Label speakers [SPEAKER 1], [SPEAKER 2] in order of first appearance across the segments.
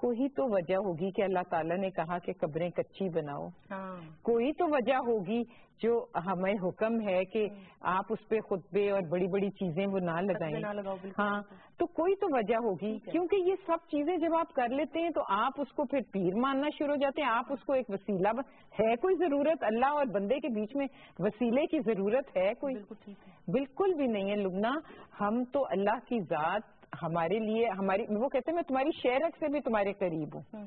[SPEAKER 1] کوئی تو وجہ ہوگی کہ اللہ تعالیٰ نے کہا کہ قبریں کچی بناؤ. کوئی تو وجہ ہوگی جو ہمیں حکم ہے کہ آپ اس پہ خطبے اور بڑی بڑی چیزیں وہ نہ لگائیں. ہاں تو کوئی تو وجہ ہوگی, کیونکہ یہ سب چیزیں جب آپ کر لیتے ہیں تو آپ اس کو پھر پیر ماننا شروع ہو جاتے ہیں. آپ اس کو ایک وسیلہ ہے کوئی ضرورت اللہ اور بندے کے بیچ میں وسیلے کی ضرورت ہے کوئی؟ بالکل بھی نہیں ہے لبنہ. ہم تو اللہ کی ذات ہمارے لیے ہماری وہ کہتے ہیں میں تمہاری شہرت سے بھی تمہارے قریب ہوں.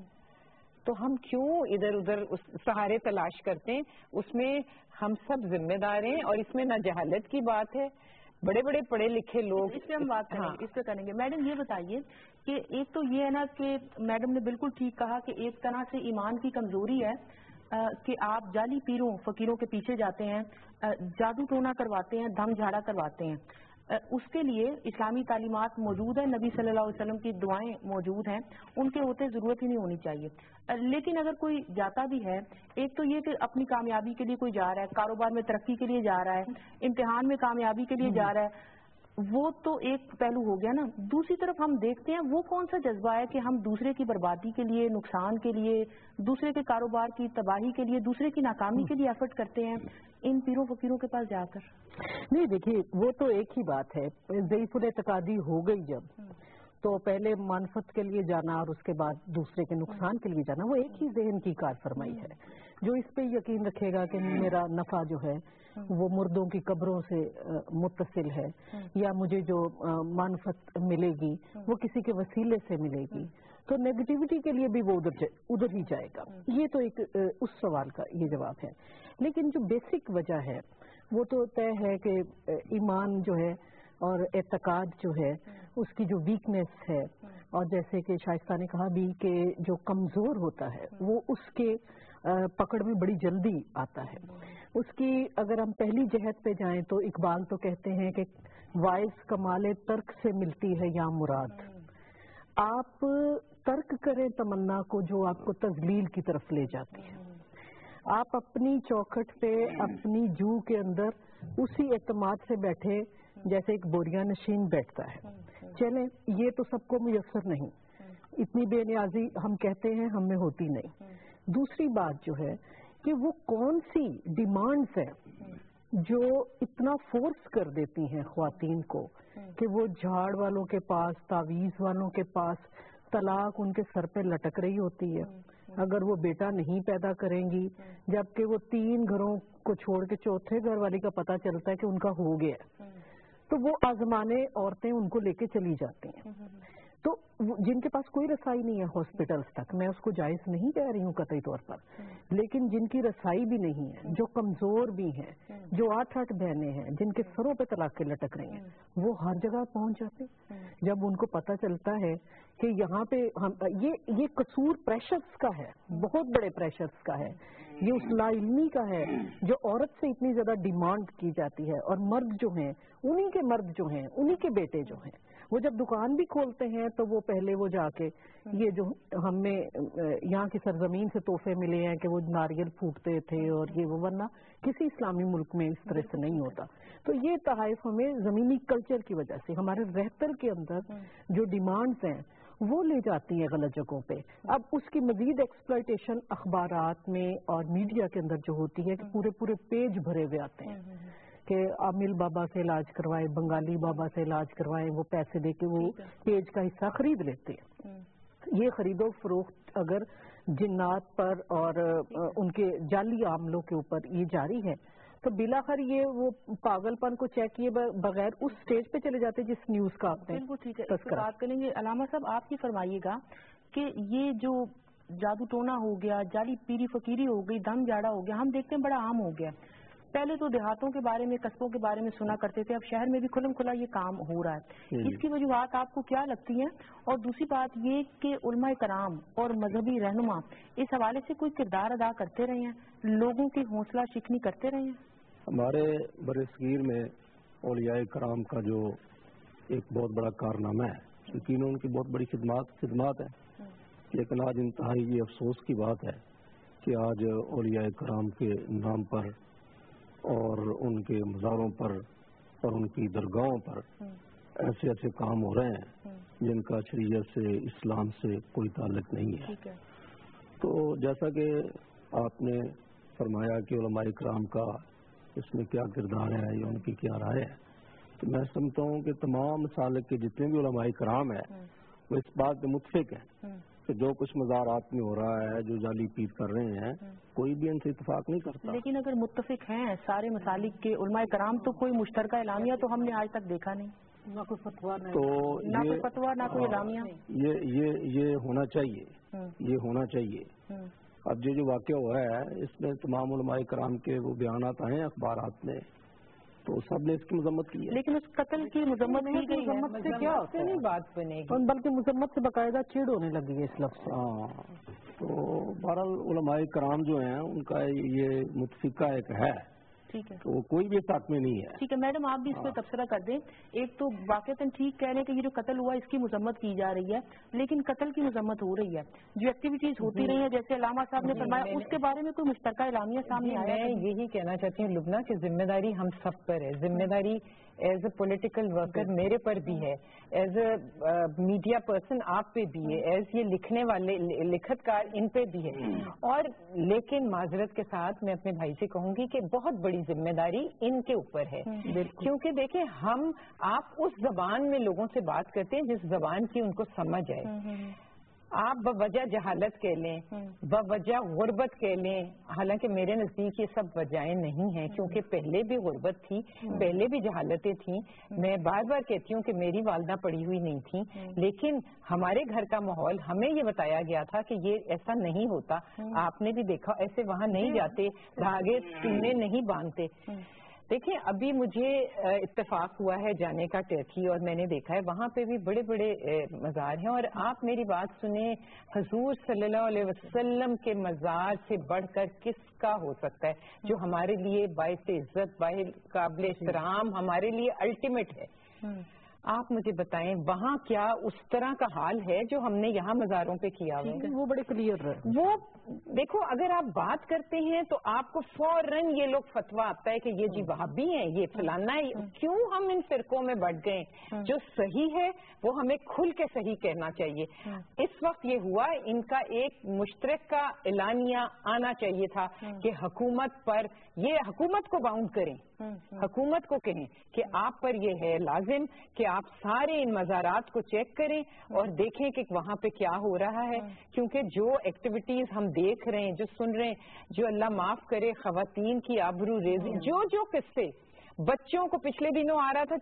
[SPEAKER 1] تو ہم کیوں ادھر ادھر سہارے تلاش کرتے ہیں؟ اس میں ہم سب ذمہ دار ہیں اور اس میں نہ جہالت کی بات ہے. بڑے بڑے پڑھے لکھے لوگ
[SPEAKER 2] اس پہ ہم بات کریں گے, اس پہ کریں گے. میڈم یہ بتائیے کہ ایک تو یہ ہے نا کہ میڈم نے بالکل ٹھیک کہا کہ ایک طرح سے ایمان کی کمزوری ہے کہ آپ جعلی پیروں فقیروں کے پیچھے جاتے ہیں, جادو ٹونا کرواتے ہیں, دم جھاڑا کرواتے ہیں. اس کے لیے اسلامی تعلیمات موجود ہیں, نبی صلی اللہ علیہ وسلم کی دعائیں موجود ہیں, ان کے ہوتے ضرورت ہی نہیں ہونی چاہیے. لیکن اگر کوئی جاتا بھی ہے, ایک تو یہ کہ اپنی کامیابی کے لیے کوئی جا رہا ہے, کاروبار میں ترقی کے لیے جا رہا ہے, امتحان میں کامیابی کے لیے جا رہا ہے, وہ تو ایک پہلو ہو گیا نا. دوسری طرف ہم دیکھتے ہیں وہ کون سا جذبہ ہے کہ ہم دوسرے کی بربادی کے لیے, نقصان کے لیے, دوسرے کے کاروبار کی تباہی کے لیے, دوسرے کی ناکامی کے لیے ایفرٹ کرتے ہیں ان پیروں فقیروں کے پاس جا کر.
[SPEAKER 3] نہیں دیکھیے وہ تو ایک ہی بات ہے, ضعیف الاعتقادی ہو گئی جب تو پہلے منفعت کے لیے جانا اور اس کے بعد دوسرے کے نقصان کے لیے جانا, وہ ایک ہی ذہن کی کار فرمائی ہے. جو اس پہ یقین رکھے گا کہ میرا نفع جو ہے وہ مردوں کی قبروں سے متصل ہے یا مجھے جو منفعت ملے گی وہ کسی کے وسیلے سے ملے گی, تو نیگیٹیوٹی کے لیے بھی وہ ادھر ہی جائے گا. یہ تو ایک اس سوال کا یہ جواب ہے. لیکن جو بیسک وجہ ہے وہ تو طے ہے کہ ایمان جو ہے اور اعتقاد جو ہے اس کی جو ویکنیس ہے, اور جیسے کہ شائستہ نے کہا بھی کہ جو کمزور ہوتا ہے وہ اس کے پکڑ میں بڑی جلدی آتا ہے. اس کی اگر ہم پہلی جہت پہ جائیں تو اقبال تو کہتے ہیں کہ وائس کمال ترک سے ملتی ہے یا مراد. آپ ترک کریں تمنا کو جو آپ کو تذلیل کی طرف لے جاتی ہے. آپ اپنی چوکھٹ پہ اپنی جو کے اندر اسی اعتماد سے بیٹھے جیسے ایک بوریا نشین بیٹھتا ہے. چلیں یہ تو سب کو میسر نہیں, اتنی بے نیازی ہم کہتے ہیں ہم میں ہوتی نہیں. دوسری بات جو ہے کہ وہ کون سی ڈیمانڈز ہیں جو اتنا فورس کر دیتی ہیں خواتین کو کہ وہ جھاڑ والوں کے پاس, تعویذ والوں کے پاس طلاق ان کے سر پہ لٹک رہی ہوتی ہے اگر وہ بیٹا نہیں پیدا کریں گی, جبکہ وہ 3 گھروں کو چھوڑ کے چوتھے گھر والی کا پتہ چلتا ہے کہ ان کا ہو گیا, تو وہ آزمانے عورتیں ان کو لے کے چلی جاتی ہیں. تو جن کے پاس کوئی رسائی نہیں ہے ہاسپٹلز تک, میں اس کو جائز نہیں کہہ رہی ہوں قطعی طور پر, لیکن جن کی رسائی بھی نہیں ہے, جو کمزور بھی ہیں, جو 8 بہنیں ہیں جن کے سروں پہ طلاقیں لٹک رہی ہیں, وہ ہر جگہ پہنچ جاتے. جب ان کو پتہ چلتا ہے کہ یہاں پہ یہ قصور پریشرز کا ہے, بہت بڑے پریشرز کا ہے, یہ اس لا علمی کا ہے جو عورت سے اتنی زیادہ ڈیمانڈ کی جاتی ہے. اور مرد جو ہیں انہی کے مرد جو ہیں انہی کے بیٹے جو ہیں وہ جب دکان بھی کھولتے ہیں تو وہ پہلے وہ جا کے یہ جو ہمیں یہاں کی سرزمین سے تحفے ملے ہیں کہ وہ ناریل پھوٹتے تھے اور یہ وہ, ورنہ کسی اسلامی ملک میں اس طرح سے نہیں ہوتا. تو یہ تحائف ہمیں زمینی کلچر کی وجہ سے ہمارے رہتر کے اندر جو ڈیمانڈز ہیں وہ لے جاتی ہیں غلط جگہوں پہ. اب اس کی مزید ایکسپلائٹیشن اخبارات میں اور میڈیا کے اندر جو ہوتی ہے کہ پورے پیج بھرے ہوئے آتے ہیں کہ عامل بابا سے علاج کروائے, بنگالی بابا سے علاج کروائے, وہ پیسے دے کے وہ پیج کا حصہ خرید لیتے ہیں. یہ خرید و فروخت اگر جنات پر اور ان کے جعلی عاملوں کے اوپر یہ جاری ہے تو بلاخر یہ وہ پاگل پن کو چیک کیے بغیر اس سٹیج پہ چلے جاتے جس نیوز کا آپ نے
[SPEAKER 2] بات کریں گے. علامہ صاحب آپ ہی فرمائیے گا کہ یہ جو جادو ٹونا ہو گیا, جعلی پیری فقیری ہو گئی, دم جاڑا ہو گیا, ہم دیکھتے ہیں بڑا عام ہو گیا. پہلے تو دیہاتوں کے بارے میں, قصبوں کے بارے میں سنا کرتے تھے, اب شہر میں بھی کھلم کھلا یہ کام ہو رہا ہے. اس کی وجوہات آپ کو کیا لگتی ہیں؟ اور دوسری بات یہ کہ علماء کرام اور مذہبی رہنما اس حوالے سے کوئی کردار ادا کرتے رہے ہیں, لوگوں کی حوصلہ شکنی کرتے رہے ہیں؟
[SPEAKER 4] ہمارے برصغیر میں اولیاء کرام کا جو ایک بہت بڑا کارنامہ ہے, یقیناً ان کی بہت بڑی خدمات ہے, لیکن آج انتہائی یہ افسوس کی بات ہے کہ آج اولیاء کرام کے نام پر اور ان کے مزاروں پر اور ان کی درگاہوں پر ایسے ایسے کام ہو رہے ہیں جن کا شریعت سے اسلام سے کوئی تعلق نہیں ہے. تو جیسا کہ آپ نے فرمایا کہ علماء کرام کا اس میں کیا کردار ہے یا ان کی کیا رائے ہے، تو میں سمجھتا ہوں کہ تمام مسالک کے جتنے بھی علماء کرام ہیں وہ اس بات پہ متفق ہیں کہ جو کچھ مزارات میں ہو رہا ہے، جو جعلی پیر کر رہے ہیں، کوئی بھی ان سے اتفاق نہیں کرتا.
[SPEAKER 2] لیکن اگر متفق ہیں سارے مسالک کے علماء کرام تو کوئی مشترکہ اعلامیہ تو ہم نے آج تک دیکھا نہیں.
[SPEAKER 3] نہ کوئی فتویٰ،
[SPEAKER 2] نہ کوئی فتویٰ، نہ کوئی اعلامیہ.
[SPEAKER 4] یہ ہونا چاہیے، یہ ہونا چاہیے. اب جو واقعہ ہوا ہے اس میں تمام علماء کرام کے وہ بیانات آئے ہیں اخبارات میں، تو سب نے اس کی مذمت کی ہے.
[SPEAKER 2] لیکن اس قتل کی مذمت کی گئی ہے.
[SPEAKER 3] مذمت سے کیا ہوتا ہے؟
[SPEAKER 1] بات بنے گی،
[SPEAKER 3] بلکہ مذمت سے باقاعدہ چڑ ہونے لگی ہے اس لفظ سے.
[SPEAKER 4] تو بہرحال علماء کرام جو ہیں ان کا یہ متفقہ ایک ہے،
[SPEAKER 2] ٹھیک ہے،
[SPEAKER 4] تو کوئی بھی ساتھ میں نہیں ہے.
[SPEAKER 2] ٹھیک ہے میڈم، آپ بھی اس پہ تبصرہ کر دیں. ایک تو واقعتاً ٹھیک کہہ رہے ہیں کہ یہ جو قتل ہوا اس کی مذمت کی جا رہی ہے، لیکن قتل کی مذمت ہو رہی ہے، جو ایکٹیویٹیز ہوتی رہی ہیں جیسے علامہ صاحب نے فرمایا اس کے بارے میں کوئی مشترکہ اعلامیہ سامنے آیا ہے؟
[SPEAKER 1] میں یہی کہنا چاہتی ہوں لبنہ کہ ذمہ داری ہم سب پر ہے. ذمہ داری ایز اے پولیٹیکل ورکر میرے پر بھی ہے، ایز اے میڈیا پرسن آپ پہ بھی ہے، ایز یہ لکھنے والے لکھت کار ان پہ بھی ہے. اور لیکن معذرت کے ساتھ میں اپنے بھائی سے کہوں گی کہ بہت بڑی ذمہ داری ان کے اوپر ہے، کیونکہ دیکھیں آپ اس زبان میں لوگوں سے بات کرتے ہیں جس زبان کی ان کو سمجھ آئے. آپ بوجہ جہالت کہہ لیں، بوجہ غربت کہہ لیں، حالانکہ میرے نزدیک یہ سب وجہیں نہیں ہیں، کیونکہ پہلے بھی غربت تھی، پہلے بھی جہالتیں تھیں. میں بار بار کہتی ہوں کہ میری والدہ پڑھی ہوئی نہیں تھی، لیکن ہمارے گھر کا ماحول ہمیں یہ بتایا گیا تھا کہ یہ ایسا نہیں ہوتا. آپ نے بھی دیکھا ایسے وہاں نہیں جاتے، دھاگے سینے نہیں باندھتے. دیکھیں ابھی مجھے اتفاق ہوا ہے جانے کا ٹیٹھی، اور میں نے دیکھا ہے وہاں پہ بھی بڑے بڑے مزار ہیں. اور آپ میری بات سنیں، حضور صلی اللہ علیہ وسلم کے مزار سے بڑھ کر کس کا ہو سکتا ہے جو ہمارے لیے باعث عزت، باعث قابل احترام، ہمارے لیے الٹیمیٹ ہے. آپ مجھے بتائیں وہاں کیا اس طرح کا حال ہے جو ہم نے یہاں مزاروں پہ کیا ہوا ہے؟
[SPEAKER 3] وہ بڑے کلیئر ہے.
[SPEAKER 1] وہ دیکھو اگر آپ بات کرتے ہیں تو آپ کو فوراً یہ لوگ فتویٰ آتا ہے کہ یہ جی وہابی ہیں، یہ فلانا ہے. کیوں ہم ان فرقوں میں بڑھ گئے؟ جو صحیح ہے وہ ہمیں کھل کے صحیح کہنا چاہیے. اس وقت یہ ہوا ان کا ایک مشترکہ اعلانیہ آنا چاہیے تھا کہ حکومت پر یہ حکومت کو باؤنڈ کریں، حکومت کو کہیں کہ آپ پر یہ ہے لازم کہ آپ سارے ان مزارات کو چیک کریں اور دیکھیں کہ وہاں پہ کیا ہو رہا ہے. کیونکہ جو ایکٹیویٹیز ہم دیکھ رہے ہیں، جو سن رہے ہیں، جو اللہ معاف کرے خواتین کی آبرو ریزی، جو قصے بچوں کو پچھلے دنوں آ رہا تھا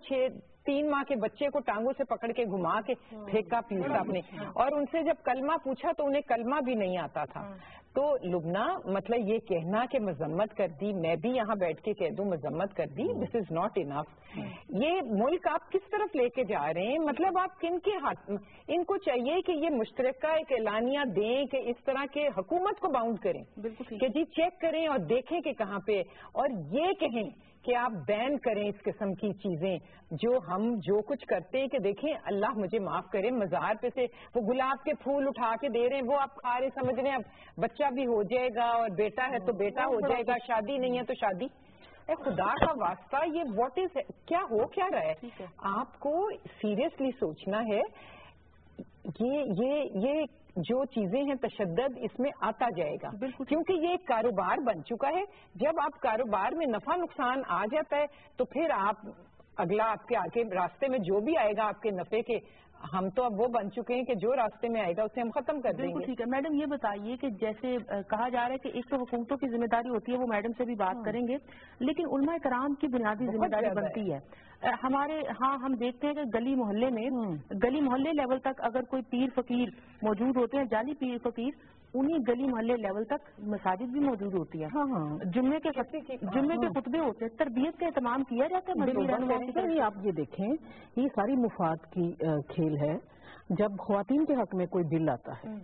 [SPEAKER 1] 3 ماہ کے بچے کو ٹانگوں سے پکڑ کے گھما کے پھینکا پیوسا نے، اور ان سے جب کلمہ پوچھا تو انہیں کلمہ بھی نہیں آتا تھا. تو لبنہ مطلب یہ کہنا کہ مذمت کر دی، میں بھی یہاں بیٹھ کے کہہ دوں مذمت کر دی، دس از ناٹ انف. یہ ملک آپ کس طرف لے کے جا رہے ہیں؟ مطلب آپ کن کے ہاتھ، ان کو چاہیے کہ یہ مشترکہ ایک اعلانیہ دیں کہ اس طرح کے حکومت کو باؤنڈ کریں کہ جی چیک کریں اور دیکھیں کہ کہاں پہ، اور یہ کہیں کہ آپ بین کریں اس قسم کی چیزیں جو ہم جو کچھ کرتے ہیں. کہ دیکھیں اللہ مجھے معاف کرے، مزار پہ سے وہ گلاب کے پھول اٹھا کے دے رہے ہیں، وہ آپ کھا رہے سمجھ رہے ہیں اب بچہ بھی ہو جائے گا اور بیٹا ہے تو بیٹا ہو جائے گا، شادی نہیں ہے تو شادی. اے خدا کا واسطہ یہ واٹ از کیا ہو کیا رہا ہے؟ آپ کو سیریسلی سوچنا ہے. یہ جو چیزیں ہیں تشدد اس میں آتا جائے گا، کیونکہ یہ ایک کاروبار بن چکا ہے. جب آپ کاروبار میں نفع نقصان آ جاتا ہے تو پھر آپ اگلا آپ کے آگے راستے میں جو بھی آئے گا آپ کے نفع کے، ہم تو اب وہ بن چکے ہیں کہ جو راستے میں آئے گا اسے ہم ختم کر دیں گے.
[SPEAKER 2] ٹھیک ہے میڈم، یہ بتائیے کہ جیسے کہا جا رہا ہے کہ ایک تو حکومتوں کی ذمہ داری ہوتی ہے، وہ میڈم سے بھی بات کریں گے، لیکن علماء کرام کی بنیادی ذمہ داری بنتی ہے. ہمارے ہاں ہم دیکھتے ہیں کہ گلی محلے لیول تک اگر کوئی پیر فقیر موجود ہوتے ہیں، جعلی پیر فقیر، انہیں گلی محلے لیول تک مساجد بھی موجود ہوتی ہے. جمعے کے خطبے ہوتے ہیں، تربیت کا اہتمام کیا جاتا ہے.
[SPEAKER 3] آپ یہ دیکھیں یہ ساری مفاد کی کھیل ہے. جب خواتین کے حق میں کوئی بل آتا ہے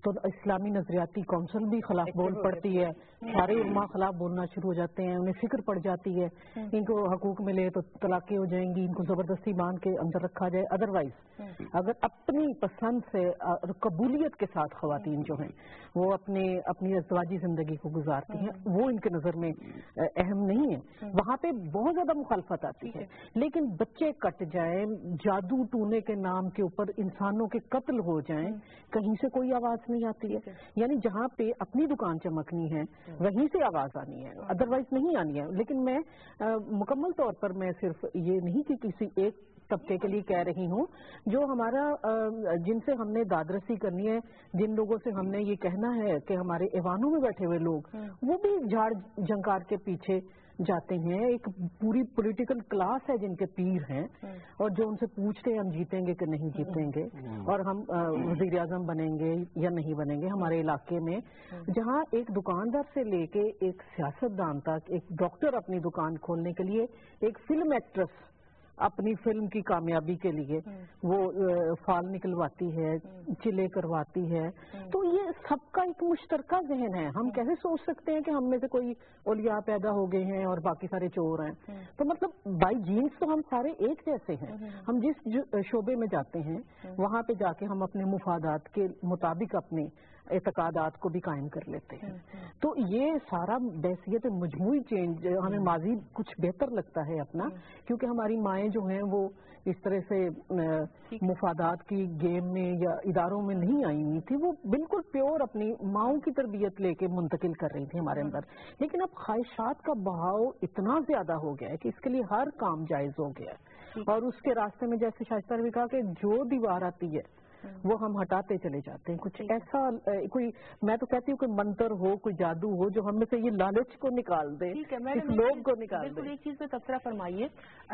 [SPEAKER 3] تو اسلامی نظریاتی کونسل بھی خلاف بول پڑتی ہے, سارے علماء خلاف بولنا شروع ہو جاتے ہیں, انہیں فکر پڑ جاتی ہے ان کو حقوق ملے تو طلاقیں ہو جائیں گی, ان کو زبردستی باندھ کے اندر رکھا جائے. ادروائز اگر اپنی پسند سے اور قبولیت کے ساتھ خواتین جو ہیں وہ اپنی ازدواجی زندگی کو گزارتی ہیں, وہ ان کے نظر میں اہم نہیں ہے, وہاں پہ بہت زیادہ مخالفت آتی ہے. لیکن بچے کٹ جائیں, جادو ٹونے کے نام کے اوپر انسانوں کے قتل ہو جائیں, کہیں سے کوئی آواز نہیں آتی ہے. یعنی جہاں پہ اپنی دکان چمکنی ہے وہیں سے آواز آنی ہے, ادروائز نہیں آنی ہے. لیکن میں مکمل طور پر میں صرف یہ نہیں کہ کسی ایک طبقے کے لیے کہہ رہی ہوں, جو ہمارا جن سے ہم نے دادرسی کرنی ہے, جن لوگوں سے ہم نے یہ کہنا ہے کہ ہمارے ایوانوں میں بیٹھے ہوئے لوگ وہ بھی جھاڑ جھنکار کے پیچھے جاتے ہیں. ایک پوری پولیٹیکل کلاس ہے جن کے پیر ہیں اور جو ان سے پوچھتے ہیں ہم جیتیں گے کہ نہیں جیتیں گے اور ہم وزیر اعظم بنیں گے یا نہیں بنیں گے. ہمارے علاقے میں جہاں ایک دکاندار سے لے کے ایک سیاستدان تک, ایک ڈاکٹر اپنی دکان کھولنے کے لیے, ایک فلم ایکٹریس اپنی فلم کی کامیابی کے لیے وہ فال نکلواتی ہے, چلے کرواتی ہے, تو یہ سب کا ایک مشترکہ ذہن ہے. ہم کیسے سوچ سکتے ہیں کہ ہم میں سے کوئی اولیاء پیدا ہو گئے ہیں اور باقی سارے چور ہیں؟ تو مطلب بائی جینس تو ہم سارے ایک جیسے ہیں. ہم جس شعبے میں جاتے ہیں وہاں پہ جا کے ہم اپنے مفادات کے مطابق اپنے اعتقادات کو بھی قائم کر لیتے ہیں. تو یہ سارا بحثیت مجموعی چینج, ہمیں ماضی کچھ بہتر لگتا ہے اپنا, کیونکہ ہماری مائیں جو ہیں وہ اس طرح سے مفادات کی گیم میں یا اداروں میں نہیں آئی ہوئی تھی, وہ بالکل پیور اپنی ماؤں کی تربیت لے کے منتقل کر رہی تھی ہمارے اندر. لیکن اب خواہشات کا بہاؤ اتنا زیادہ ہو گیا ہے کہ اس کے لیے ہر کام جائز ہو گیا ہے, اور اس کے راستے میں جیسے شائستہ نے بھی کہا کہ جو دیوار آتی ہے وہ ہم ہٹاتے چلے جاتے ہیں. کچھ ایسا کوئی, میں تو کہتی ہوں کہ منتر ہو, کوئی جادو ہو جو ہم میں سے یہ لالچ کو نکال دے, اس لوگ کو نکال دے.
[SPEAKER 2] بالکل ایک چیز پہ تبصرہ فرمائیے.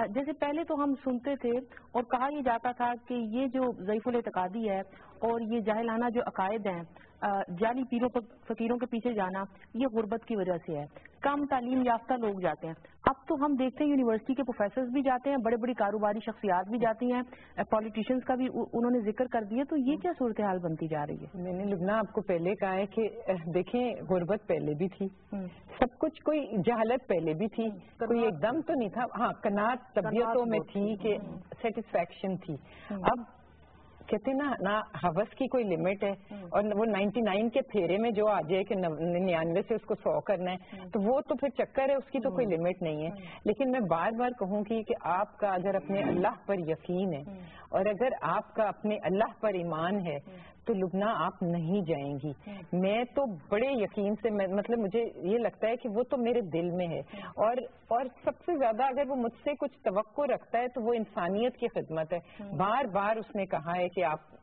[SPEAKER 2] جیسے پہلے تو ہم سنتے تھے اور کہا یہ جاتا تھا کہ یہ جو ضعیف الاعتقادی ہے اور یہ جاہلانہ جو عقائد ہیں, جعلی پیروں پر فقیروں کے پیچھے جانا, یہ غربت کی وجہ سے ہے, کم تعلیم یافتہ لوگ جاتے ہیں. اب تو ہم دیکھتے ہیں یونیورسٹی کے پروفیسرز بھی جاتے ہیں, بڑے بڑی کاروباری شخصیات بھی جاتی ہیں, پولیٹیشینز کا بھی انہوں نے ذکر کر دیا. تو یہ کیا صورتحال بنتی جا رہی ہے؟
[SPEAKER 1] میں نے لبنا آپ کو پہلے کہا ہے کہ دیکھیں غربت پہلے بھی تھی, سب کچھ, کوئی جہالت پہلے بھی تھی, کوئی ایک دم تو نہیں تھا. ہاں قناعت طبیعتوں میں تھی کہ سیٹسفیکشن تھی. اب کہتے ہیں نا ہوس کی کوئی لمٹ ہے, اور وہ 99 کے پھیرے میں جو آ جائے کہ 99 سے اس کو 100 کرنا ہے, تو وہ تو پھر چکر ہے, اس کی تو کوئی لمٹ نہیں ہے. لیکن میں بار بار کہوں گی کہ آپ کا اگر اپنے اللہ پر یقین ہے اور اگر آپ کا اپنے اللہ پر ایمان ہے تو لبنہ آپ نہیں جائیں گی. میں تو بڑے یقین سے, مطلب مجھے یہ لگتا ہے کہ وہ تو میرے دل میں ہے, اور سب سے زیادہ اگر وہ مجھ سے کچھ توقع رکھتا ہے تو وہ انسانیت کی خدمت ہے. بار بار اس نے کہا ہے کہ آپ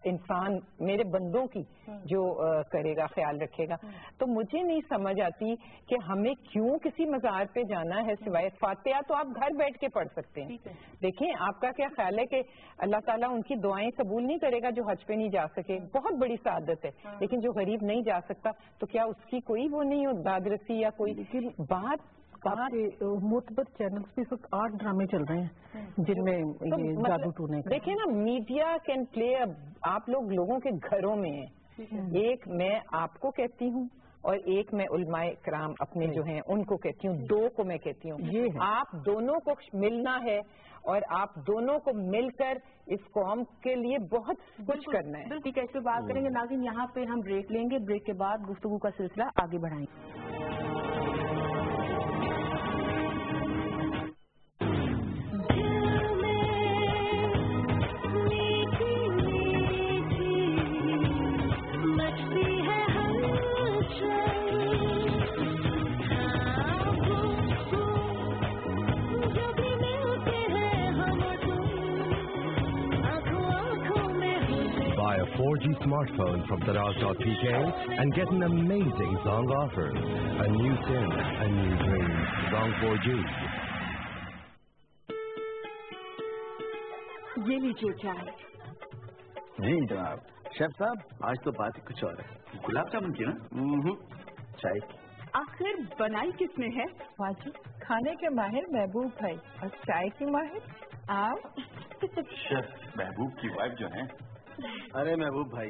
[SPEAKER 1] انسان میرے بندوں کی جو کرے گا خیال رکھے گا. تو مجھے نہیں سمجھ آتی کہ ہمیں کیوں کسی مزار پہ جانا ہے. سوائے فاتحہ تو آپ گھر بیٹھ کے پڑھ سکتے ہیں. دیکھیں آپ کا کیا خیال ہے کہ اللہ تعالیٰ ان کی دعائیں قبول نہیں کرے گا جو حج پہ نہیں جا سکے؟ بہت بڑی سعادت ہے. لیکن جو غریب نہیں جا سکتا تو کیا اس کی کوئی وہ نہیں ہو دادرسی یا کوئی بات؟
[SPEAKER 3] معتبر چینلز پہ 8 ڈرامے چل رہے ہیں جن میں یہ جادو ٹونے کا.
[SPEAKER 1] دیکھیں نا, میڈیا کین پلے, آپ لوگوں کے گھروں میں ہیں. ایک میں آپ کو کہتی ہوں اور ایک میں علماء کرام اپنے جو ہیں ان کو کہتی ہوں, 2 کو میں کہتی ہوں. آپ دونوں کو ملنا ہے اور آپ دونوں کو مل کر اس قوم کے لیے بہت کچھ کرنا ہے.
[SPEAKER 2] ٹھیک ہے, اس پہ بات کریں گے. ناظرین یہاں پہ ہم بریک لیں گے, بریک کے بعد گفتگو کا سلسلہ آگے بڑھائیں گے.
[SPEAKER 5] Buy a 4G smartphone from Taraz.pk and get an amazing Zong offer. A new SIM, a new dream. Zong 4G.
[SPEAKER 6] یہ لیجیے چائے.
[SPEAKER 7] نہیں جناب. شیف صاحب آج تو بات ہی کچھ اور ہے. گلاب جامن کی نا چائے کی.
[SPEAKER 6] آخر بنائی کس نے ہے؟
[SPEAKER 1] واجی کھانے کے ماہر محبوب بھائی اور چائے کی ماہر آپ.
[SPEAKER 7] شیف محبوب کی وائف جو ہیں. ارے محبوب بھائی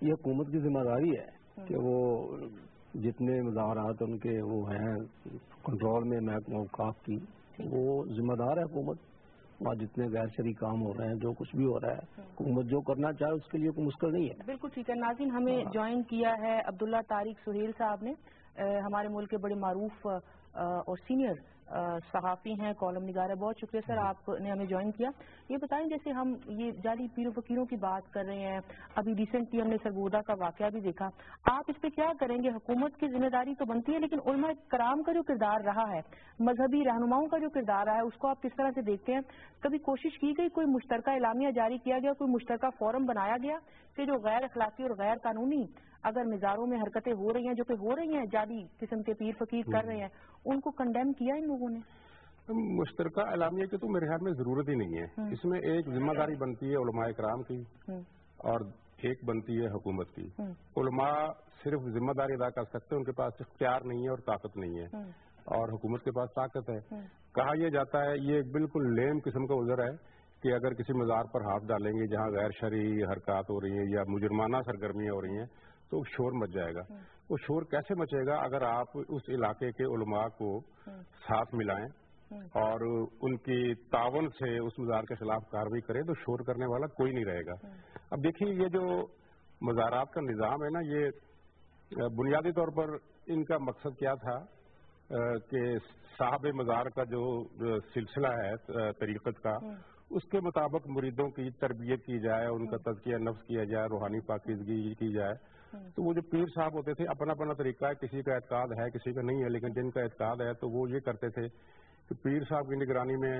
[SPEAKER 4] یہ حکومت کی ذمہ داری ہے کہ وہ جتنے مزارات ان کے وہ ہیں کنٹرول میں محکمہ اوقاف کی، وہ ذمہ دار ہے حکومت. وہاں جتنے غیر شرعی کام ہو رہے ہیں، جو کچھ بھی ہو رہا ہے، حکومت جو کرنا چاہے اس کے لیے کوئی مشکل نہیں ہے.
[SPEAKER 2] بالکل ٹھیک ہے. ناظرین، ہمیں جوائن کیا ہے عبداللہ طارق سہیل صاحب نے. ہمارے ملک کے بڑے معروف اور سینئر صحافی ہیں، کالم نگار ہے. بہت شکریہ سر، آپ نے ہمیں جوائن کیا. یہ بتائیں، جیسے ہم یہ جعلی پیر و فقیروں کی بات کر رہے ہیں، ابھی ریسنٹلی ہم نے سرگودا کا واقعہ بھی دیکھا، آپ اس پہ کیا کریں گے؟ حکومت کی ذمہ داری تو بنتی ہے، لیکن علماء کرام کا جو کردار رہا ہے، مذہبی رہنماؤں کا جو کردار رہا ہے، اس کو آپ کس طرح سے دیکھتے ہیں؟ کبھی کوشش کی گئی، کوئی مشترکہ اعلامیہ جاری کیا گیا، کوئی مشترکہ فورم بنایا گیا کہ جو غیر اخلاقی اور غیر قانونی اگر مزاروں میں حرکتیں ہو رہی ہیں، جو کہ ہو رہی ہیں، جعلی قسم کے پیر فقیر کر رہے ہیں، ان کو کنڈیم کیا ان لوگوں نے؟
[SPEAKER 8] مشترکہ اعلامیہ کی تو میرے خیال میں ضرورت ہی نہیں ہے. اس میں ایک ذمہ داری بنتی ہے علماء کرام کی اور ایک بنتی ہے حکومت کی. علماء صرف ذمہ داری ادا کر سکتے ہیں، ان کے پاس اختیار نہیں ہے اور طاقت نہیں ہے، اور حکومت کے پاس طاقت ہے. کہا یہ جاتا ہے، یہ بالکل لیم قسم کا عذر ہے کہ اگر کسی مزار پر ہاتھ ڈالیں گے جہاں غیر شرعی حرکات ہو رہی ہیں یا مجرمانہ سرگرمیاں ہو رہی ہیں تو شور مچ جائے گا. وہ شور کیسے مچے گا؟ اگر آپ اس علاقے کے علماء کو ساتھ ملائیں اور ان کی تعاون سے اس مزار کے خلاف کارروائی کریں تو شور کرنے والا کوئی نہیں رہے گا. اب دیکھیے، یہ جو مزارات کا نظام ہے نا، یہ بنیادی طور پر ان کا مقصد کیا تھا کہ صاحب مزار کا جو سلسلہ ہے طریقت کا، اس کے مطابق مریدوں کی تربیت کی جائے، ان کا تزکیہ نفس کیا جائے، روحانی پاکیزگی کی جائے. تو وہ جو پیر صاحب ہوتے تھے، اپنا اپنا طریقہ ہے، کسی کا اعتقاد ہے کسی کا نہیں ہے، لیکن جن کا اعتقاد ہے تو وہ یہ کرتے تھے کہ پیر صاحب کی نگرانی میں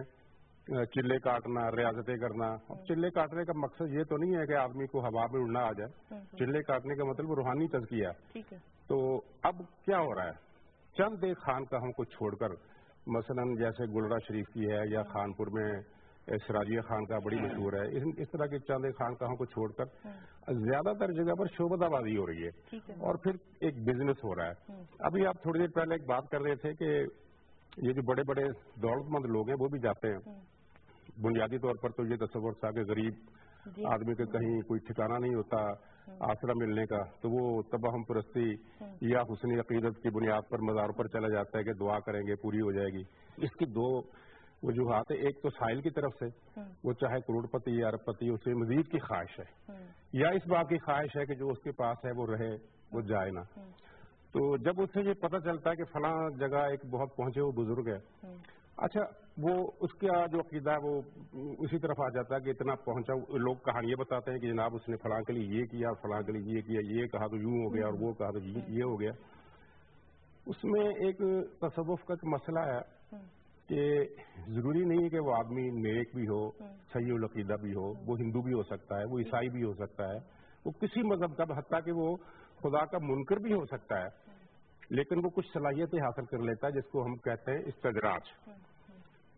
[SPEAKER 8] چلے کاٹنا، ریاضتیں کرنا. اب چلے کاٹنے کا مقصد یہ تو نہیں ہے کہ آدمی کو ہوا میں اڑنا آ جائے. چلے کاٹنے کا مطلب روحانی تزکیہ. تو اب کیا ہو رہا ہے؟ چند ایک خانقاہوں کو چھوڑ کر، مثلا جیسے گلڑا شریف کی ہے یا خانپور میں سراجیہ خانقاہ بڑی مشہور ہے، اس طرح کے چند ایک خانقاہوں کو چھوڑ کر زیادہ تر جگہ پر شعبہ بازی ہو رہی ہے اور پھر ایک بزنس ہو رہا ہے. ابھی آپ تھوڑی دیر پہلے ایک بات کر رہے تھے کہ یہ جو بڑے بڑے دولت مند لوگ ہیں وہ بھی جاتے ہیں. بنیادی طور پر تو یہ تصور تھا کہ غریب آدمی کے کہیں کوئی ٹھکانہ نہیں ہوتا آسرا ملنے کا، تو وہ تبہم پرستی یا حسنی عقیدت کی بنیاد پر مزاروں پر چلا جاتا ہے کہ دعا کریں گے پوری ہو جائے گی. اس کی دو وجوہات ہے. ایک تو سائل کی طرف سے، وہ چاہے کروڑ پتی یا ارب پتی، اسے مزید کی خواہش ہے، یا اس بات کی خواہش ہے کہ جو اس کے پاس ہے وہ رہے، وہ جائے نہ. تو جب اسے یہ پتہ چلتا ہے کہ فلاں جگہ ایک بہت پہنچے ہوئے بزرگ ہے، اچھا وہ اس کا جو عقیدہ ہے وہ اسی طرف آ جاتا ہے کہ اتنا پہنچا. لوگ کہانیاں بتاتے ہیں کہ جناب اس نے فلاں کے لیے یہ کیا، فلاں کے لیے یہ کیا، یہ کہا تو یوں ہو گیا اور وہ کہا تو یہ ہو گیا. اس میں ایک تصوف کا مسئلہ ہے کہ ضروری نہیں ہے کہ وہ آدمی نیک بھی ہو، صحیح العقیدہ بھی ہو، وہ ہندو بھی ہو سکتا ہے، وہ عیسائی بھی ہو سکتا ہے، وہ کسی مذہب کا، حتیٰ کہ وہ خدا کا منکر بھی ہو سکتا ہے، لیکن وہ کچھ صلاحیتیں حاصل کر لیتا ہے جس کو ہم کہتے ہیں استدراج.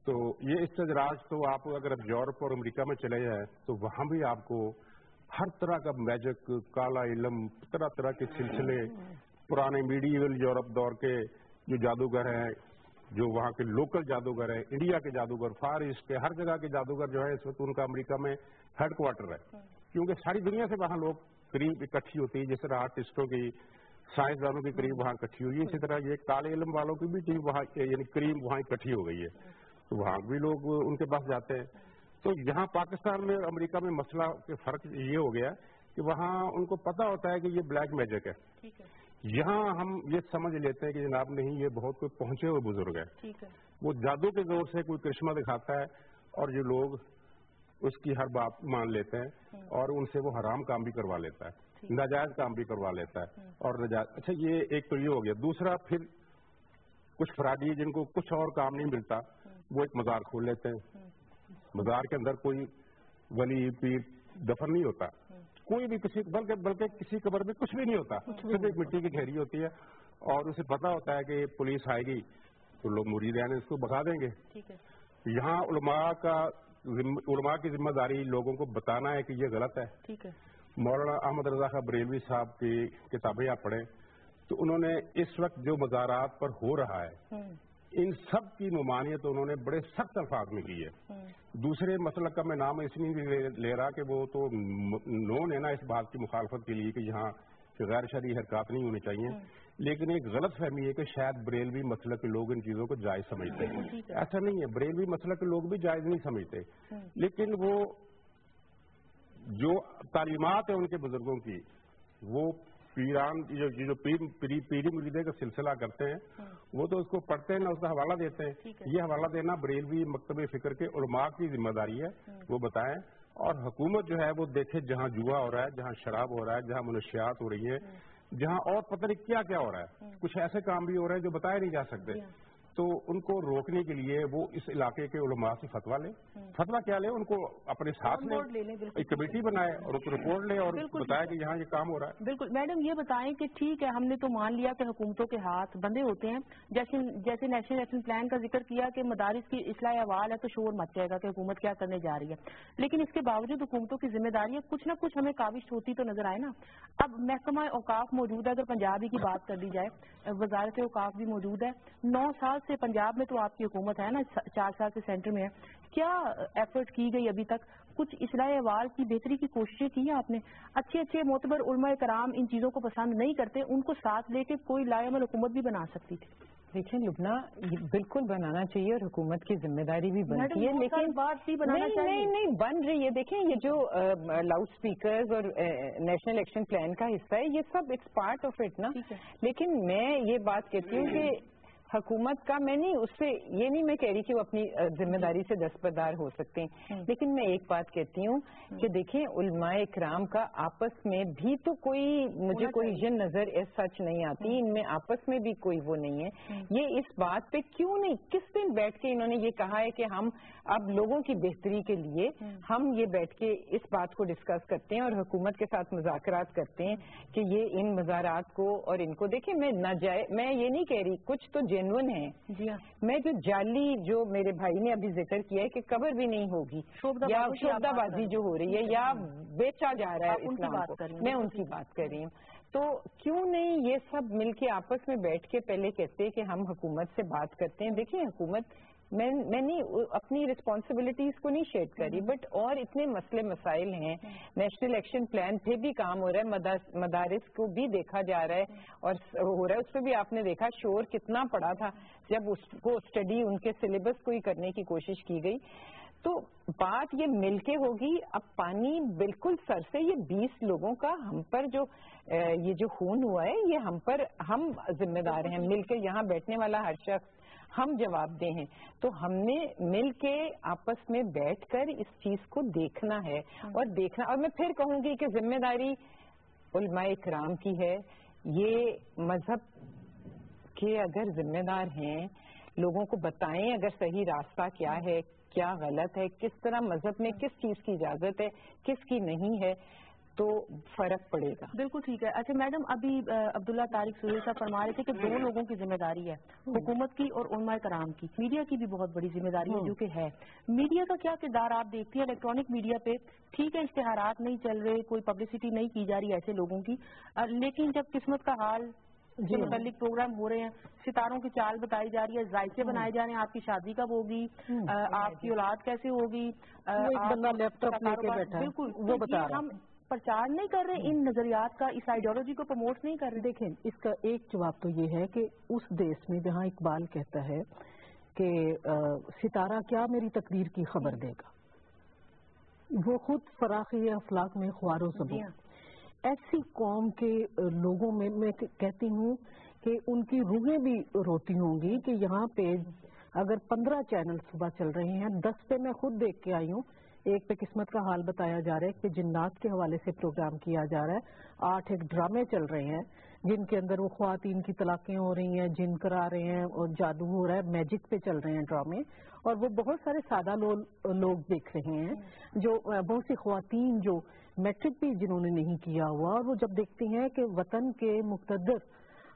[SPEAKER 8] تو یہ استدراج تو آپ اگر اب یورپ اور امریکہ میں چلے جائیں تو وہاں بھی آپ کو ہر طرح کا میجک، کالا علم، طرح طرح کے سلسلے، پرانے میڈیول یورپ دور کے جو جادوگر ہیں، جو وہاں کے لوکل جادوگر ہیں، انڈیا کے جادوگر، فار ایسٹ کے، ہر جگہ کے جادوگر جو ہے اس وقت ان کا امریکہ میں ہیڈ کوارٹر ہے، کیونکہ ساری دنیا سے وہاں لوگ قریب اکٹھی ہوتی ہے. جس طرح آرٹسٹوں کی، سائنسدانوں کی قریب وہاں اکٹھی ہوئی ہے، اسی طرح یہ کالے علم والوں کی بھی ٹیم وہاں یعنی قریب وہاں اکٹھی ہو گئی ہے. تو وہاں بھی لوگ ان کے پاس جاتے ہیں. تو یہاں پاکستان میں اور امریکہ میں مسئلہ کے فرق یہ ہو گیا کہ وہاں ان کو پتہ ہوتا ہے کہ یہ بلیک میجک ہے. یہاں ہم یہ سمجھ لیتے ہیں کہ جناب نہیں، یہ بہت کوئی پہنچے ہوئے بزرگ ہے، وہ جادو کے زور سے کوئی کرشمہ دکھاتا ہے اور یہ لوگ اس کی ہر بات مان لیتے ہیں اور ان سے وہ حرام کام بھی کروا لیتا ہے، ناجائز کام بھی کروا لیتا ہے اور ناجائز. اچھا، یہ ایک تو یہ ہو گیا. دوسرا، پھر کچھ فرادی جن کو کچھ اور کام نہیں ملتا وہ ایک مزار کھول لیتے ہیں. مزار کے اندر کوئی ولی پیر دفن نہیں ہوتا، کوئی بھی کسی بلکہ کسی قبر میں کچھ بھی نہیں ہوتا، صرف ایک مٹی کی گھیری ہوتی ہے اور اسے پتا ہوتا ہے کہ پولیس آئے گی تو لوگ مریدین اس کو بھگا دیں گے. یہاں علماء کی ذمہ داری لوگوں کو بتانا ہے کہ یہ غلط ہے. مولانا احمد رضا خان بریلوی صاحب کی کتابیں آپ پڑھیں تو انہوں نے اس وقت جو مزارات پر ہو رہا ہے ان سب کی ممانعت انہوں نے بڑے سخت الفاظ میں کی ہے. دوسرے مسلک کا میں نام اس لیے لے رہا کہ وہ تو نون ہے نا اس بات کی مخالفت کے لیے کہ یہاں غیر شرعی حرکات نہیں ہونی چاہیے، لیکن ایک غلط فہمی ہے کہ شاید بریلوی مسلک کے لوگ ان چیزوں کو جائز سمجھتے ہیں. ایسا نہیں ہے، بریلوی مسلک کے لوگ بھی جائز نہیں سمجھتے، لیکن وہ جو تعلیمات ہیں ان کے بزرگوں کی، وہ پیران جو پیری مریدے کا سلسلہ کرتے ہیں وہ تو اس کو پڑھتے ہیں نہ اس کا حوالہ دیتے ہیں. یہ حوالہ دینا بریلوی مکتب فکر کے علماء کی ذمہ داری ہے، وہ بتائیں. اور حکومت جو ہے وہ دیکھے جہاں جوا ہو رہا ہے، جہاں شراب ہو رہا ہے، جہاں منشیات ہو رہی ہیں، جہاں اور پتہ نہیں کیا کیا ہو رہا ہے، کچھ ایسے کام بھی ہو رہے ہیں جو بتائے نہیں جا سکتے. تو ان کو روکنے کے لیے وہ اس علاقے کے علماء سے فتویٰ لیں. فتویٰ کیا لیں؟ ان کو اپنے ساتھ لیں، ایک کمیٹی بنائے اور ان کو رپورٹ لیں اور بتائے کہ یہاں یہ کام ہو رہا ہے.
[SPEAKER 2] بالکل. میڈم یہ بتائیں کہ ٹھیک ہے، ہم نے تو مان لیا کہ حکومتوں کے ہاتھ بندے ہوتے ہیں، جیسے نیشنل ایکشن پلان کا ذکر کیا کہ مدارس کی اصلاح احوال ہے تو شور مچ جائے گا کہ حکومت کیا کرنے جا رہی ہے، لیکن اس کے باوجود حکومتوں کی ذمہ داری ہے کچھ نہ کچھ ہمیں کاوش ہوتی تو نظر آئے نا. اب محکمہ اوقاف موجود ہے، اگر پنجابی کی بات کر لی جائے، وزارت اوقاف بھی موجود ہے. 9 سال سے پنجاب میں تو آپ کی حکومت ہے نا، 4 سال سے سینٹر میں ہے. کیا ایفرٹ کی گئی ابھی تک؟ کچھ اصلاح احوال کی بہتری کی کوششیں کی ہیں آپ نے؟ اچھے معتبر علماء کرام ان چیزوں کو پسند نہیں کرتے، ان کو ساتھ لے کے کوئی لائعمل حکومت بھی بنا سکتی تھی.
[SPEAKER 1] دیکھیں لبنہ، بالکل بنانا چاہیے اور حکومت کی ذمہ داری بھی بنتی ہے، لیکن نہیں بن رہی ہے. دیکھیں یہ جو لاؤڈ سپیکرز اور نیشنل ایکشن پلان کا حصہ ہے، یہ سب اٹس پارٹ آف اٹ نا. لیکن میں یہ بات کہتی ہوں کہ حکومت کا، میں نہیں اس سے یہ نہیں میں کہہ رہی کہ وہ اپنی ذمہ داری سے دستبردار ہو سکتے ہیں، لیکن میں ایک بات کہتی ہوں کہ دیکھیں علماء اکرام کا آپس میں بھی تو کوئی مجھے کوہیژن نظر سچ نہیں آتی، ان میں آپس میں بھی کوئی وہ نہیں ہے. یہ اس بات پہ کیوں نہیں کس دن بیٹھ کے انہوں نے یہ کہا ہے کہ ہم اب لوگوں کی بہتری کے لیے ہم یہ بیٹھ کے اس بات کو ڈسکس کرتے ہیں اور حکومت کے ساتھ مذاکرات کرتے ہیں کہ یہ ان مزارات کو اور ان کو دیکھیں. میں یہ نہیں کہہ رہی، کچھ تو جینون ہے. میں جو جعلی جو میرے بھائی نے ابھی ذکر کیا ہے کہ قبر بھی نہیں ہوگی یا شوبدہ بازی جو ہو رہی ہے یا بیچا جا رہا ہے اسلام کو، میں ان کی بات کر رہی ہوں. تو کیوں نہیں یہ سب مل کے آپس میں بیٹھ کے پہلے کہتے کہ ہم حکومت سے بات کرتے ہیں. دیکھیں حکومت، میں نہیں اپنی رسپانسبلٹیز کو نہیں شیئر کری، بٹ اور اتنے مسئلے مسائل ہیں. نیشنل ایکشن پلان پہ بھی کام ہو رہا ہے، مدارس کو بھی دیکھا جا رہا ہے اور ہو رہا ہے. اس پہ بھی آپ نے دیکھا شور کتنا پڑا تھا جب اس کو اسٹڈی ان کے سلیبس کو ہی کرنے کی کوشش کی گئی. تو بات یہ مل کے ہوگی. اب پانی بالکل سر سے، یہ 20 لوگوں کا ہم پر جو یہ جو خون ہوا ہے یہ ہم پر، ہم ذمہ دار ہیں. مل کے یہاں بیٹھنے والا ہر شخص ہم جواب دہ ہیں. تو ہم نے مل کے آپس میں بیٹھ کر اس چیز کو دیکھنا ہے اور میں پھر کہوں گی کہ ذمہ داری علماء اکرام کی ہے. یہ مذہب کے اگر ذمہ دار ہیں، لوگوں کو بتائیں اگر صحیح راستہ کیا ہے، کیا غلط ہے، کس طرح مذہب میں کس چیز کی اجازت ہے، کس کی نہیں ہے، تو فرق پڑے گا.
[SPEAKER 2] بالکل ٹھیک ہے. اچھا میڈم، ابھی عبداللہ طارق سہیل صاحب فرما رہے تھے کہ 2 لوگوں کی ذمہ داری ہے، حکومت کی اور علماء کرام کی. میڈیا کی بھی بہت بڑی ذمہ داری ہے جو کہ ہے. میڈیا کا کیا کردار آپ دیکھتی ہیں؟ الیکٹرانک میڈیا پہ ٹھیک ہے اشتہارات نہیں چل رہے، کوئی پبلسٹی نہیں کی جا رہی ایسے لوگوں کی، لیکن جب قسمت کا حال سے متعلق پروگرام ہو رہے ہیں، ستاروں کی چال بتائی جا رہی ہے، ذائقے بنائے جا رہے ہیں، آپ کی شادی کب ہوگی، آپ کی اولاد کیسے ہوگی، بالکل وہ بتا رہا. ہم پرچار نہیں کر رہے ان نظریات کا، اس آئیڈیالوجی کو پروموٹ نہیں کر رہے.
[SPEAKER 3] دیکھیں اس کا ایک جواب تو یہ ہے کہ اس دیش میں جہاں اقبال کہتا ہے کہ ستارہ کیا میری تقدیر کی خبر دے گا، وہ خود فراخی افلاق میں خوار و زبوں، ایسی قوم کے لوگوں میں میں کہتی ہوں کہ ان کی روحیں بھی روتی ہوں گی کہ یہاں پہ اگر 15 چینل صبح چل رہے ہیں، 10 پہ میں خود دیکھ کے آئی ہوں، ایک پہ قسمت کا حال بتایا جا رہا ہے، ایک پہ جنات کے حوالے سے پروگرام کیا جا رہا ہے، 8 ایک ڈرامے چل رہے ہیں جن کے اندر وہ خواتین کی طلاقیں ہو رہی ہیں، جن کرا رہے ہیں اور جادو ہو رہا ہے، میجک پہ چل رہے ہیں ڈرامے، اور وہ بہت سارے سادہ لوگ دیکھ رہے ہیں، جو بہت سی خواتین جو میٹرک بھی جنہوں نے نہیں کیا ہوا، اور وہ جب دیکھتی ہیں کہ وطن کے مقتدر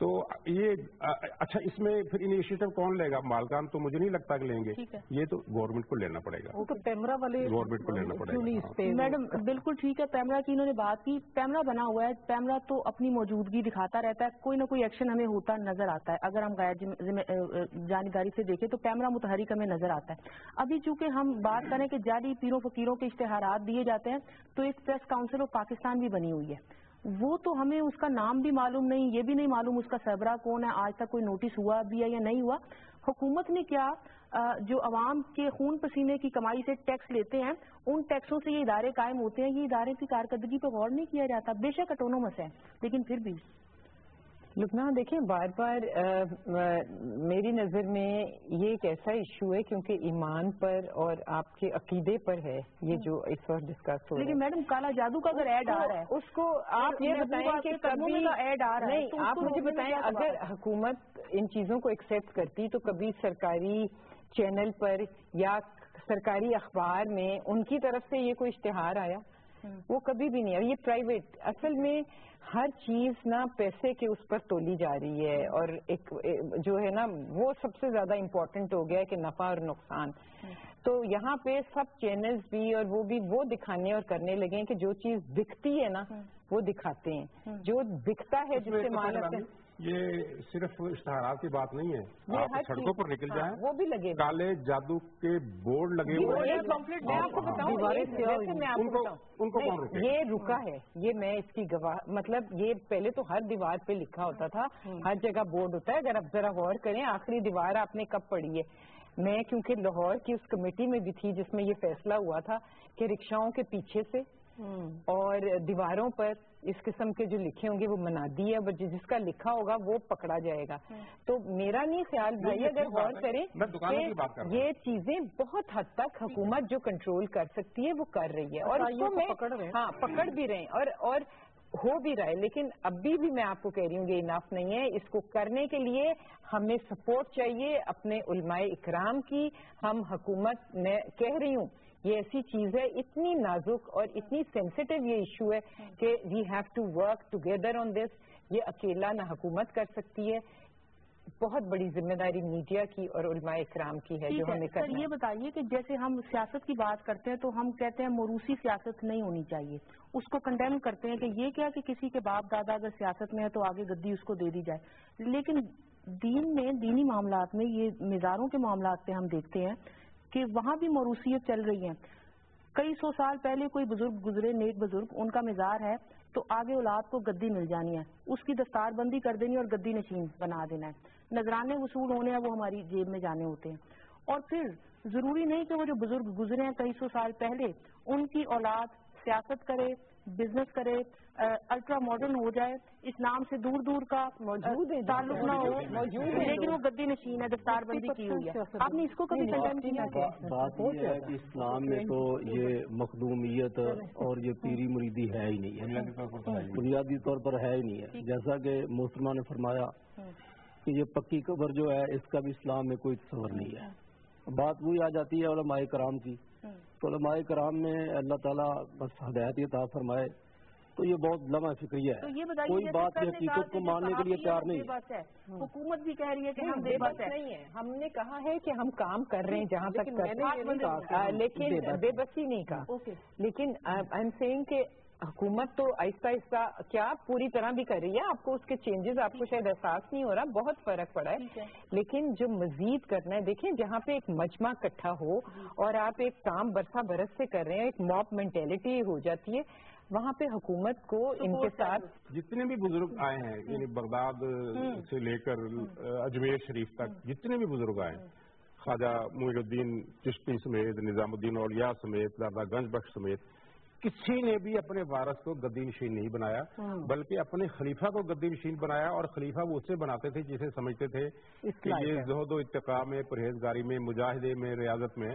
[SPEAKER 8] تو یہ اچھا اس میں پھر انیشیٹو کون لے گا؟ مالکان تو مجھے نہیں لگتا کہ لیں گے، یہ تو گورنمنٹ کو لینا پڑے گا،
[SPEAKER 3] تو پیمرا والے
[SPEAKER 8] گورنمنٹ کو لینا پڑے گا۔
[SPEAKER 2] میڈم بالکل ٹھیک ہے، پیمرا کی انہوں نے بات کی، پیمرا بنا ہوا ہے، پیمرا تو اپنی موجودگی دکھاتا رہتا ہے، کوئی نہ کوئی ایکشن ہمیں ہوتا نظر آتا ہے، اگر ہم غیر جانبداری سے دیکھیں تو پیمرا متحرک ہمیں نظر آتا ہے۔ ابھی چونکہ ہم بات کریں کہ جعلی پیروں فقیروں کے اشتہارات دیے جاتے ہیں، تو ایک پریس کاؤنسل آف پاکستان بھی بنی ہوئی ہے، وہ تو ہمیں اس کا نام بھی معلوم نہیں، یہ بھی نہیں معلوم اس کا سربراہ کون ہے، آج تک کوئی نوٹس ہوا بھی ہے یا نہیں ہوا۔ حکومت نے کیا جو عوام کے خون پسینے کی کمائی سے ٹیکس لیتے ہیں، ان ٹیکسوں سے یہ ادارے قائم ہوتے ہیں، یہ ادارے کی کارکردگی پہ غور نہیں کیا جاتا، بے شک اٹونومس ہے لیکن پھر بھی۔
[SPEAKER 1] لبنہ دیکھیں بار بار میری نظر میں یہ ایک ایسا ایشو ہے کیونکہ ایمان پر اور آپ کے عقیدے پر ہے یہ جو اس وقت ڈسکس ہو رہا ہے۔
[SPEAKER 2] لیکن میڈم کالا جادو کا اگر ایڈ آ رہا ہے
[SPEAKER 1] اس کو آپ یہ بتائیں کہ کبھی
[SPEAKER 2] ایڈ آ رہا ہے،
[SPEAKER 1] نہیں، آپ مجھے بتائیں اگر حکومت ان چیزوں کو ایکسیپٹ کرتی تو کبھی سرکاری چینل پر یا سرکاری اخبار میں ان کی طرف سے یہ کوئی اشتہار آیا؟ وہ کبھی بھی نہیں ہے، یہ پرائیویٹ اصل میں ہر چیز نا پیسے کے اس پر تولی جا رہی ہے، اور ایک جو ہے نا وہ سب سے زیادہ امپورٹنٹ ہو گیا ہے کہ نفع اور نقصان۔ تو یہاں پہ سب چینلز بھی اور وہ بھی وہ دکھانے اور کرنے لگے ہیں کہ جو چیز دکھتی ہے نا وہ دکھاتے ہیں، جو دکھتا ہے جس سے مال
[SPEAKER 8] یہ صرف اشتہارات کی بات نہیں ہے، آپ سڑکوں پر نکل جائیں
[SPEAKER 1] وہ بھی لگے
[SPEAKER 8] کالے جادو کے بورڈ لگے ہوئے ہیں،
[SPEAKER 1] میں آپ کو بتاؤں ان کو کون روکے؟ یہ رکا ہے، یہ میں اس کی گواہ، مطلب یہ پہلے تو ہر دیوار پہ لکھا ہوتا تھا، ہر جگہ بورڈ ہوتا ہے، اگر آپ ذرا غور کریں آخری دیوار آپ نے کب پڑھی ہے؟ میں کیونکہ لاہور کی اس کمیٹی میں بھی تھی جس میں یہ فیصلہ ہوا تھا کہ رکشاؤں کے پیچھے سے اور دیواروں پر اس قسم کے جو لکھے ہوں گے وہ منادی ہے، جس کا لکھا ہوگا وہ پکڑا جائے گا۔ تو میرا نہیں خیال بھائی اگر غور کریں کہ یہ چیزیں بہت حد تک حکومت جو کنٹرول کر سکتی ہے وہ کر رہی ہے، اور اس کو میں پکڑ بھی رہے ہیں اور ہو بھی رہا ہے، لیکن ابھی بھی میں آپ کو کہہ رہی ہوں یہ انف نہیں ہے، اس کو کرنے کے لیے ہمیں سپورٹ چاہیے اپنے علماء اکرام کی۔ ہم حکومت میں کہہ رہی ہوں یہ ایسی چیز ہے اتنی نازک اور اتنی سینسیٹیو یہ ایشو ہے کہ we have to work together on this, یہ اکیلا نہ حکومت کر سکتی ہے، بہت بڑی ذمہ داری میڈیا کی اور علماء اکرام کی ہے جو ہمیں کرنا ہے۔
[SPEAKER 2] یہ بتائیے کہ جیسے ہم سیاست کی بات کرتے ہیں تو ہم کہتے ہیں موروثی سیاست نہیں ہونی چاہیے، اس کو کنڈیم کرتے ہیں کہ یہ کیا کہ کسی کے باپ دادا اگر سیاست میں ہے تو آگے گدی اس کو دے دی جائے، لیکن دین میں دینی معاملات میں یہ مزاروں کے معاملات پہ ہم دیکھتے ہیں کہ وہاں بھی موروثیت چل رہی ہے۔ کئی سو سال پہلے کوئی بزرگ گزرے، نیک بزرگ، ان کا مزار ہے تو آگے اولاد کو گدی مل جانی ہے، اس کی دستار بندی کر دینی اور گدی نشین بنا دینا ہے، نذرانے وصول ہونے ہیں وہ ہماری جیب میں جانے ہوتے ہیں، اور پھر ضروری نہیں کہ وہ جو بزرگ گزرے ہیں کئی سو سال پہلے ان کی اولاد سیاست کرے، بزنس کرے، الٹرا ماڈرن ہو جائے، اسلام سے دور دور کا تعلق نہ ہو، لیکن وہ گدی نشین ہے، دستار بندی کی ہوئی ہے۔ آپ نے اس کو کبھی کنڈیم کیا؟
[SPEAKER 4] بات یہ ہے کہ اسلام میں تو یہ مخدومیت اور یہ پیری مریدی ہے ہی نہیں ہے، بنیادی طور پر ہے ہی نہیں ہے، جیسا کہ محترمہ نے فرمایا کہ یہ پکی قبر جو ہے اس کا بھی اسلام میں کوئی تصور نہیں ہے۔ بات وہی آ جاتی ہے علماء کرام کی، تو علماء کرام میں اللہ تعالیٰ بس ہدایت عطا فرمائے، تو یہ بہت لمحہ فکریہ ہے، کوئی بات کی حقیقت کو ماننے کے لیے تیار نہیں ہے۔
[SPEAKER 2] حکومت بھی کہہ رہی ہے کہ ہم بے بس
[SPEAKER 1] نہیں ہے، ہم نے کہا ہے کہ ہم کام کر رہے ہیں جہاں تک لیکن بے بسی نہیں کہا، لیکن آئی ایم سیئنگ کہ حکومت تو آہستہ آہستہ کیا پوری طرح بھی کر رہی ہے، آپ کو اس کے چینجز آپ کو شاید احساس نہیں ہو رہا، بہت فرق پڑا ہے، لیکن جو مزید کرنا ہے دیکھیں جہاں پہ ایک مجمع اکٹھا ہو اور آپ ایک کام برسہ برس سے کر رہے ہیں، ایک موب مینٹیلٹی ہو جاتی ہے، وہاں پہ حکومت کو ان کے ساتھ
[SPEAKER 8] جتنے بھی بزرگ آئے ہیں یعنی بغداد سے لے کر اجمیر شریف تک جتنے بھی بزرگ آئے ہیں، خواجہ معین الدین چشتی سمیت، نظام الدین اولیاء سمیت، دادا گنج بخش سمیت، کسی نے بھی اپنے وارث کو گدی نشین نہیں بنایا، بلکہ اپنے خلیفہ کو گدی نشین بنایا، اور خلیفہ وہ اسے بناتے تھے جسے سمجھتے تھے کہ یہ زہد و اتقاء میں، پرہیزگاری میں، مجاہدے میں، ریاضت میں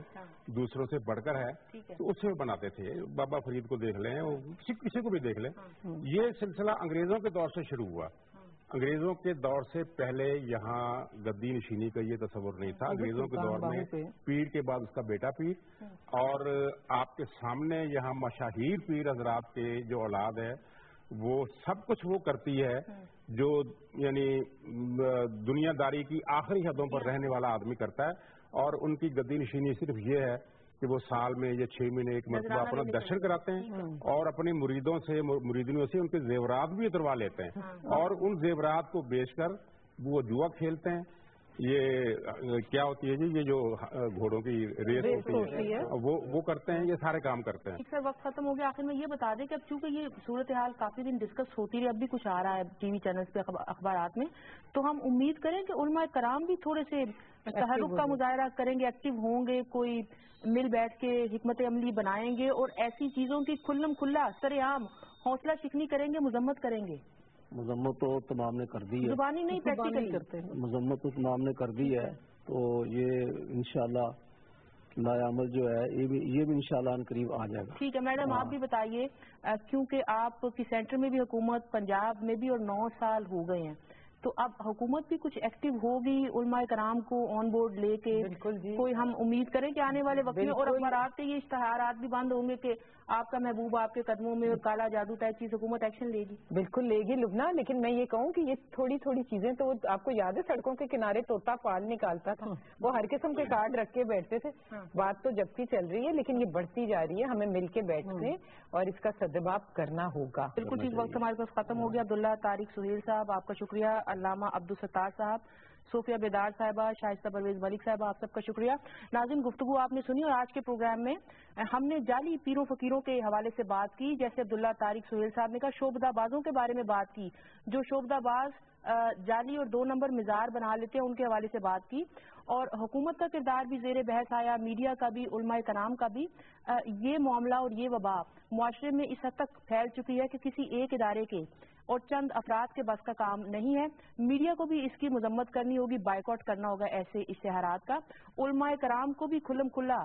[SPEAKER 8] دوسروں سے بڑھ کر ہے، تو اسے بناتے تھے۔ بابا فرید کو دیکھ لیں، کسی کو بھی دیکھ لیں، یہ سلسلہ انگریزوں کے دور سے شروع ہوا۔ انگریزوں کے دور سے پہلے یہاں گدی نشینی کا یہ تصور نہیں تھا، انگریزوں کے دور میں پیر کے بعد اس کا بیٹا پیر، اور آپ کے سامنے یہاں مشاہیر پیر حضرات کے جو اولاد ہے وہ سب کچھ وہ کرتی ہے جو یعنی دنیا داری کی آخری حدوں پر رہنے والا آدمی کرتا ہے، اور ان کی گدی نشینی صرف یہ ہے کہ وہ سال میں یا 6 مہینے ایک مرتبہ اپنا درشن کراتے ہیں اور اپنے مریدوں سے ان کے زیورات بھی اتروا لیتے ہیں، اور ان زیورات کو بیچ کر وہ جوا کھیلتے ہیں۔ یہ کیا ہوتی ہے جی، یہ جو گھوڑوں کی ریس ہوتی ہے وہ کرتے ہیں، یہ سارے کام کرتے ہیں۔
[SPEAKER 2] سر وقت ختم ہو گیا، آخر میں یہ بتا دیں کہ اب چونکہ یہ صورتحال کافی دن ڈسکس ہوتی رہی، اب بھی کچھ آ رہا ہے ٹی وی چینلز پہ، اخبارات میں، تو ہم امید کریں کہ علماء کرام بھی تھوڑے سے تحرک کا مظاہرہ کریں گے، ایکٹیو ہوں گے، کوئی مل بیٹھ کے حکمت عملی بنائیں گے اور ایسی چیزوں کی کھلم کھلا سر عام حوصلہ شکنی کریں گے، مذمت کریں گے۔
[SPEAKER 4] مذمت تو تمام نے کر دی ہے،
[SPEAKER 2] زبانی نہیں پریکٹیکلی کرتے ہیں،
[SPEAKER 4] مذمت تو تمام نے کر دی ہے، تو یہ انشاءاللہ نیا عمل جو ہے یہ بھی انشاءاللہ ان قریب آ جائے گا۔
[SPEAKER 2] ٹھیک ہے میڈم، آپ بھی بتائیے، کیونکہ آپ کی سینٹر میں بھی حکومت، پنجاب میں بھی، اور 9 سال ہو گئے ہیں، تو اب حکومت بھی کچھ ایکٹیو ہوگی علماء کرام کو آن بورڈ لے کے؟
[SPEAKER 1] بالکل جی،
[SPEAKER 2] کوئی ہم امید کریں کہ آنے والے وقت میں، اور اخبارات کے یہ اشتہارات بھی بند ہوں گے کہ آپ کا محبوب آپ کے قدموں میں، اور کالا جادو ٹائپ چیز، حکومت ایکشن لے گی؟
[SPEAKER 1] بالکل لے گی لبنہ، لیکن میں یہ کہوں کہ یہ تھوڑی تھوڑی چیزیں تو آپ کو یاد ہے سڑکوں کے کنارے طوطا فال نکالتا تھا، وہ ہر قسم کے کارڈ رکھ کے بیٹھتے تھے، بات تو جب کی چل رہی ہے لیکن یہ بڑھتی جا رہی ہے، ہمیں مل کے بیٹھنے اور اس کا سدباب کرنا ہوگا۔
[SPEAKER 2] بالکل ٹھیک، وقت ہمارے پاس ختم ہو گیا۔ عبداللہ طارق سہیل صاحب آپ کا شکریہ، علامہ عبدالستار صاحب، صوفیہ بیدار صاحبہ، شائستہ پرویز ملک صاحبہ، آپ سب کا شکریہ۔ ناظرین، گفتگو آپ نے سنی، اور آج کے پروگرام میں ہم نے جعلی پیروں فقیروں کے حوالے سے بات کی، جیسے عبداللہ طارق سہیل صاحب نے کہا، شعبدہ بازوں کے بارے میں بات کی، جو شعبدہ باز جعلی اور 2 نمبر مزار بنا لیتے ہیں، ان کے حوالے سے بات کی، اور حکومت کا کردار بھی زیر بحث آیا، میڈیا کا بھی، علماء کرام کا بھی۔ یہ معاملہ اور یہ وبا معاشرے میں اس حد تک پھیل چکی ہے کہ کسی ایک ادارے کے اور چند افراد کے بس کا کام نہیں ہے۔ میڈیا کو بھی اس کی مذمت کرنی ہوگی، بائیکاٹ کرنا ہوگا ایسے اشتہارات کا، علماء کرام کو بھی کھلم کھلا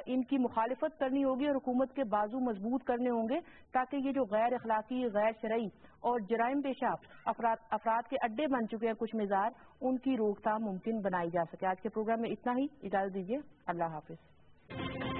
[SPEAKER 2] ان کی مخالفت کرنی ہوگی، اور حکومت کے بازو مضبوط کرنے ہوں گے، تاکہ یہ جو غیر اخلاقی، غیر شرعی اور جرائم پیشہ افراد کے اڈے بن چکے ہیں کچھ مزار، ان کی روک تھام ممکن بنائی جا سکے۔ آج کے پروگرام میں اتنا ہی، اجازت دیجیے، اللہ حافظ۔